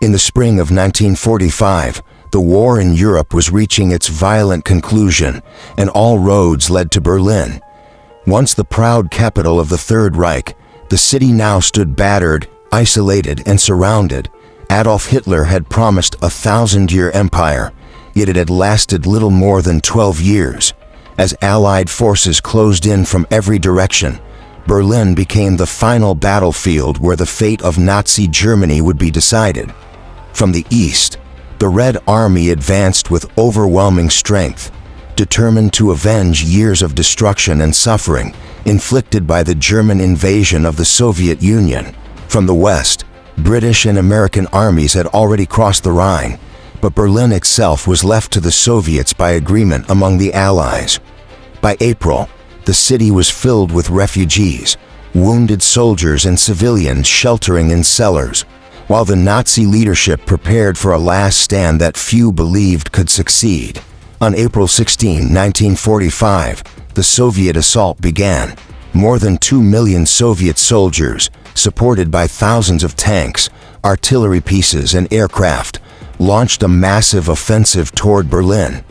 In the spring of 1945, the war in Europe was reaching its violent conclusion, and all roads led to Berlin. Once the proud capital of the Third Reich, the city now stood battered, isolated, and surrounded. Adolf Hitler had promised a 1,000-year empire, yet it had lasted little more than 12 years. As Allied forces closed in from every direction, Berlin became the final battlefield where the fate of Nazi Germany would be decided. From the east, the Red Army advanced with overwhelming strength, determined to avenge years of destruction and suffering inflicted by the German invasion of the Soviet Union. From the west, British and American armies had already crossed the Rhine, but Berlin itself was left to the Soviets by agreement among the Allies. By April, the city was filled with refugees, wounded soldiers and civilians sheltering in cellars, while the Nazi leadership prepared for a last stand that few believed could succeed. On April 16, 1945, the Soviet assault began. More than 2 million Soviet soldiers, supported by thousands of tanks, artillery pieces, and aircraft, launched a massive offensive toward Berlin.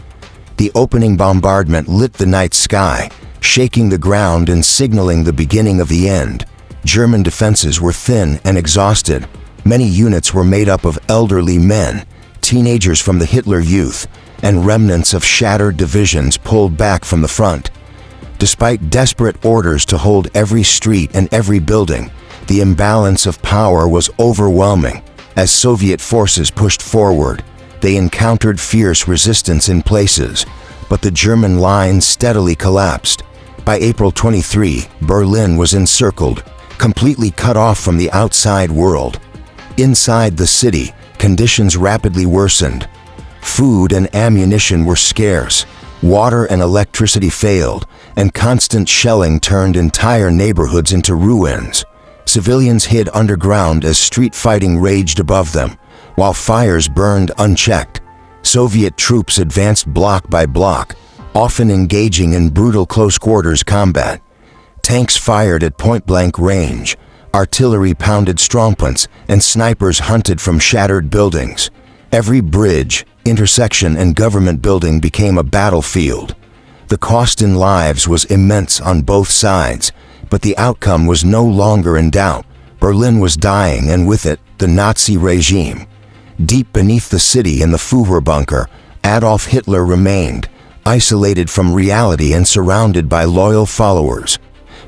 The opening bombardment lit the night sky, shaking the ground and signaling the beginning of the end. German defenses were thin and exhausted. Many units were made up of elderly men, teenagers from the Hitler Youth, and remnants of shattered divisions pulled back from the front. Despite desperate orders to hold every street and every building, the imbalance of power was overwhelming. As Soviet forces pushed forward, they encountered fierce resistance in places, but the German lines steadily collapsed. By April 23, Berlin was encircled, completely cut off from the outside world. Inside the city, conditions rapidly worsened. Food and ammunition were scarce, water and electricity failed, and constant shelling turned entire neighborhoods into ruins. Civilians hid underground as street fighting raged above them, while fires burned unchecked. Soviet troops advanced block by block, often engaging in brutal close-quarters combat. Tanks fired at point-blank range, artillery pounded strongpoints, and snipers hunted from shattered buildings. Every bridge, intersection, and government building became a battlefield. The cost in lives was immense on both sides, but the outcome was no longer in doubt. Berlin was dying, and with it, the Nazi regime. Deep beneath the city in the Führer bunker, Adolf Hitler remained, isolated from reality and surrounded by loyal followers.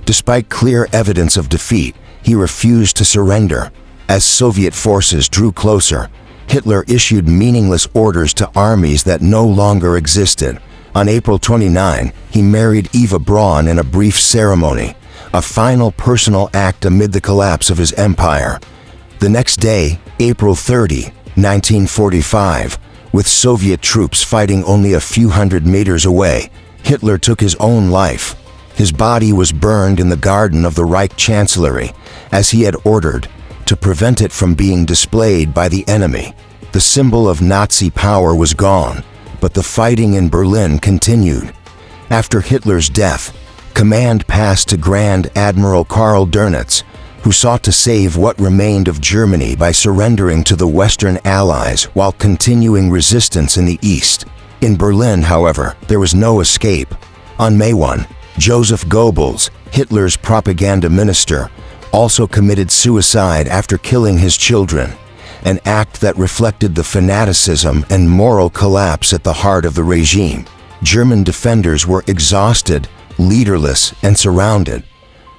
Despite clear evidence of defeat, he refused to surrender. As Soviet forces drew closer, Hitler issued meaningless orders to armies that no longer existed. On April 29, he married Eva Braun in a brief ceremony, a final personal act amid the collapse of his empire. The next day, April 30, 1945, with Soviet troops fighting only a few hundred meters away, Hitler took his own life. His body was burned in the garden of the Reich Chancellery, as he had ordered, to prevent it from being displayed by the enemy. The symbol of Nazi power was gone, but the fighting in Berlin continued. After Hitler's death, command passed to Grand Admiral Karl Dönitz, who sought to save what remained of Germany by surrendering to the Western Allies while continuing resistance in the East. In Berlin, however, there was no escape. On May 1, Joseph Goebbels, Hitler's propaganda minister, also committed suicide after killing his children, an act that reflected the fanaticism and moral collapse at the heart of the regime. German defenders were exhausted, leaderless, and surrounded.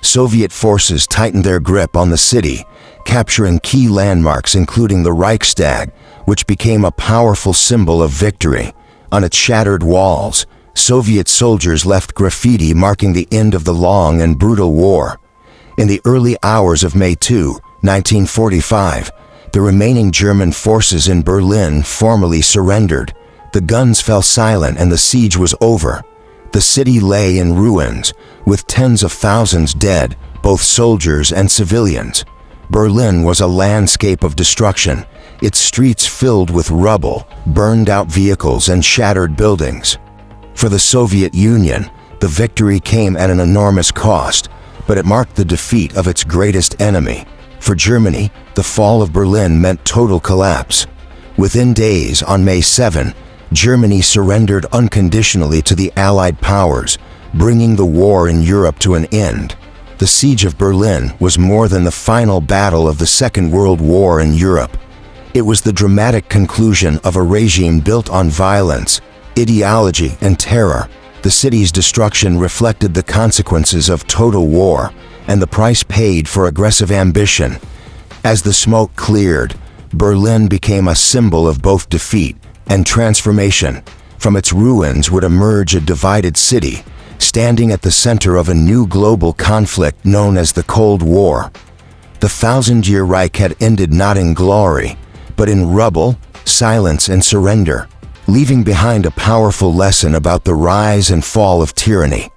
Soviet forces tightened their grip on the city, capturing key landmarks including the Reichstag, which became a powerful symbol of victory. On its shattered walls, Soviet soldiers left graffiti marking the end of the long and brutal war. In the early hours of May 2, 1945, the remaining German forces in Berlin formally surrendered. The guns fell silent and the siege was over. The city lay in ruins, with tens of thousands dead, both soldiers and civilians. Berlin was a landscape of destruction, its streets filled with rubble, burned-out vehicles, and shattered buildings. For the Soviet Union, the victory came at an enormous cost, but it marked the defeat of its greatest enemy. For Germany, the fall of Berlin meant total collapse. Within days, on May 7, Germany surrendered unconditionally to the Allied powers, bringing the war in Europe to an end. The Siege of Berlin was more than the final battle of the Second World War in Europe. It was the dramatic conclusion of a regime built on violence, ideology, and terror. The city's destruction reflected the consequences of total war and the price paid for aggressive ambition. As the smoke cleared, Berlin became a symbol of both defeat and transformation. From its ruins would emerge a divided city, standing at the center of a new global conflict known as the Cold War. The thousand-year Reich had ended not in glory, but in rubble, silence, and surrender, leaving behind a powerful lesson about the rise and fall of tyranny.